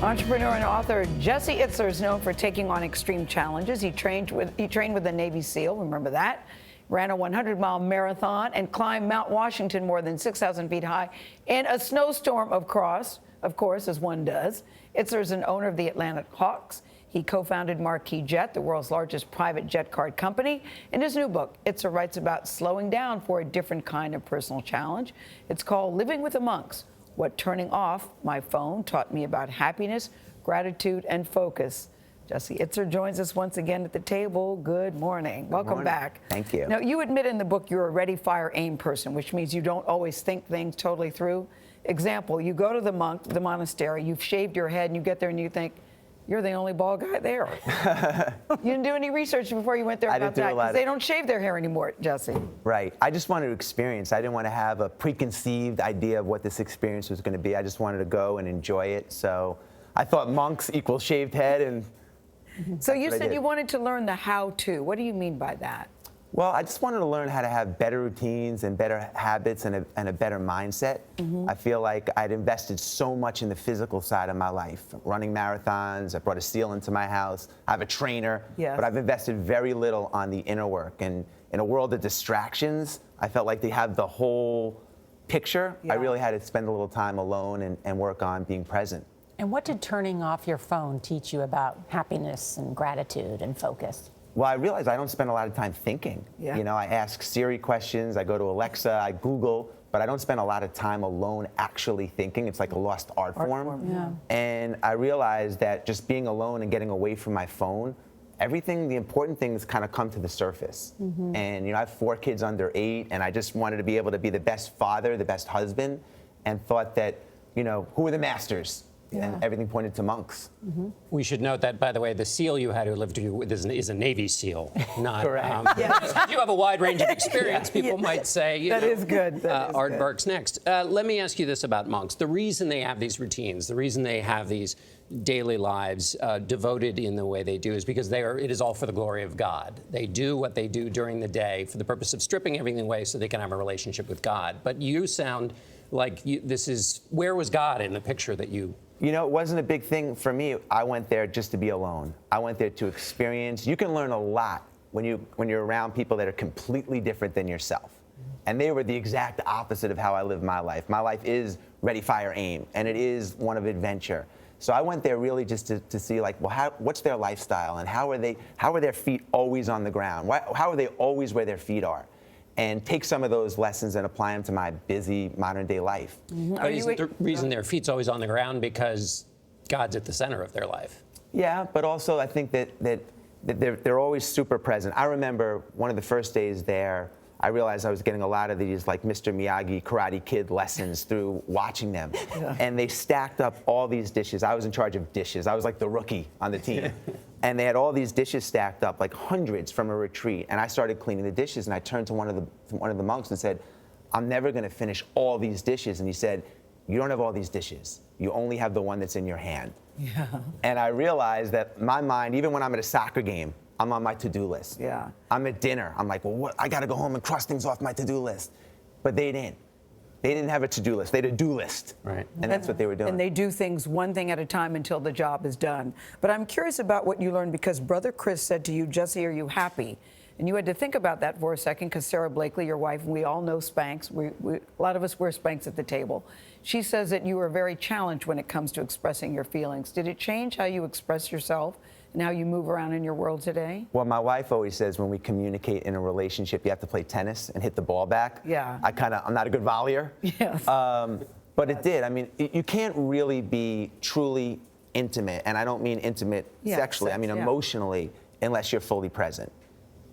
Entrepreneur and author Jesse Itzler is known for taking on extreme challenges. He trained with the Navy SEAL, remember that? Ran a 100-mile marathon and climbed Mount Washington more than 6,000 feet high in a snowstorm, of course, as one does. Itzler is an owner of the Atlanta Hawks. He co-founded Marquis Jet, the world's largest private jet card company. In his new book, Itzler writes about slowing down for a different kind of personal challenge. It's called Living with the Monks: What Turning Off My Phone Taught Me About Happiness, Gratitude, and Focus. Jesse Itzler joins us once again at the table. Good morning. Welcome back. Thank you. Now, you admit in the book you're a ready, fire, aim person, which means you don't always think things totally through. Example, you go to the monastery, you've shaved your head, and you get there and you think, you're the only bald guy there. You didn't do any research before you went there about that, because they don't shave their hair anymore, Jesse. Right. I just wanted to experience. I didn't want to have a preconceived idea of what this experience was going to be. I just wanted to go and enjoy it. So I thought monks equal shaved head. And so you said you wanted to learn the how-to. What do you mean by that? Well, I just wanted to learn how to have better routines and better habits and a better mindset. I feel like I'd invested so much in the physical side of my life, running marathons. I brought a SEAL into my house. I have a trainer, but I've invested very little on the inner work. And in a world of distractions, I felt like they have the whole picture. I really had to spend a little time alone and work on being present. And what did turning off your phone teach you about happiness and gratitude and focus? Well, I realized I don't spend a lot of time thinking. You know, I ask Siri questions, I go to Alexa, I Google, but I don't spend a lot of time alone actually thinking. It's like a lost art form. And I realized that just being alone and getting away from my phone, everything, the important things kind of come to the surface. And, you know, I have 4 kids under 8, and I just wanted to be able to be the best father, the best husband, and thought that, you know, who are the masters? And everything pointed to monks. We should note that, by the way, the SEAL you had who lived with is a Navy SEAL, not. Correct. You have a wide range of experience. People might say, you know, is good. Art Burke's next. Let me ask you this about monks. The reason they have these routines, the reason they have these daily lives devoted in the way they do is because it is all for the glory of God. They do what they do during the day for the purpose of stripping everything away so they can have a relationship with God. But you sound like where was God in the picture that you... You know, it wasn't a big thing for me. I went there just to be alone. I went there to experience. You can learn a lot when you're around people that are completely different than yourself. And they were the exact opposite of how I live my life. My life is ready, fire, aim, and it is one of adventure. So I went there really just to see, like, well, what's their lifestyle, and how are their feet always on the ground? How are they always where their feet are? And take some of those lessons and apply them to my busy modern day life. But isn't the reason their feet's always on the ground because God's at the center of their life? Yeah, but also I think that they're always super present. I remember one of the first days there, I realized I was getting a lot of these like Mr. Miyagi Karate Kid lessons through watching them. And they stacked up all these dishes. I was in charge of dishes. I was like the rookie on the team. And they had all these dishes stacked up, like hundreds from a retreat. And I started cleaning the dishes, and I turned to one of the monks and said, I'm never gonna finish all these dishes. And he said, you don't have all these dishes. You only have the one that's in your hand. And I realized that my mind, even when I'm at a soccer game, I'm on my to-do list. I'm at dinner. I'm like, well, I gotta go home and cross things off my to-do list. But they didn't. They didn't have a to-do list. They had a do list. Right. And that's what they were doing. And they do things one thing at a time until the job is done. But I'm curious about what you learned, because Brother Chris said to you, Jesse, are you happy? And you had to think about that for a second, because Sarah Blakely, your wife, and we all know Spanx. A lot of us wear Spanx at the table. She says that you are very challenged when it comes to expressing your feelings. Did it change how you express yourself and how you move around in your world today? Well, my wife always says when we communicate in a relationship, you have to play tennis and hit the ball back. I'm not a good volleyer. But it did. I mean, you can't really be truly intimate, and I don't mean intimate sexually, I mean emotionally, unless you're fully present.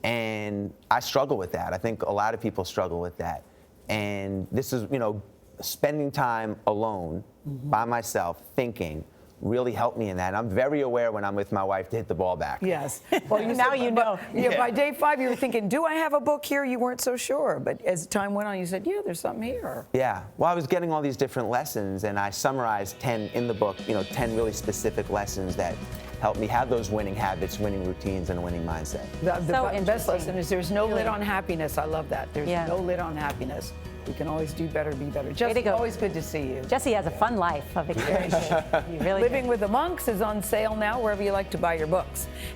And I struggle with that. I think a lot of people struggle with that. And this is, you know, spending time alone by myself, thinking, really helped me in that. And I'm very aware when I'm with my wife to hit the ball back. Well, now you know. By day 5, you were thinking, do I have a book here? You weren't so sure. But as time went on, you said, yeah, there's something here. Well, I was getting all these different lessons, and I summarized 10 in the book, you know, 10 really specific lessons that helped me have those winning habits, winning routines, and a winning mindset. The best lesson is there's no lid on happiness. I love that. There's no lid on happiness. We can always do better, be better. Jesse, go. always good to see you. Jesse has a fun life of experience. You really do. Living with the Monks is on sale now wherever you like to buy your books.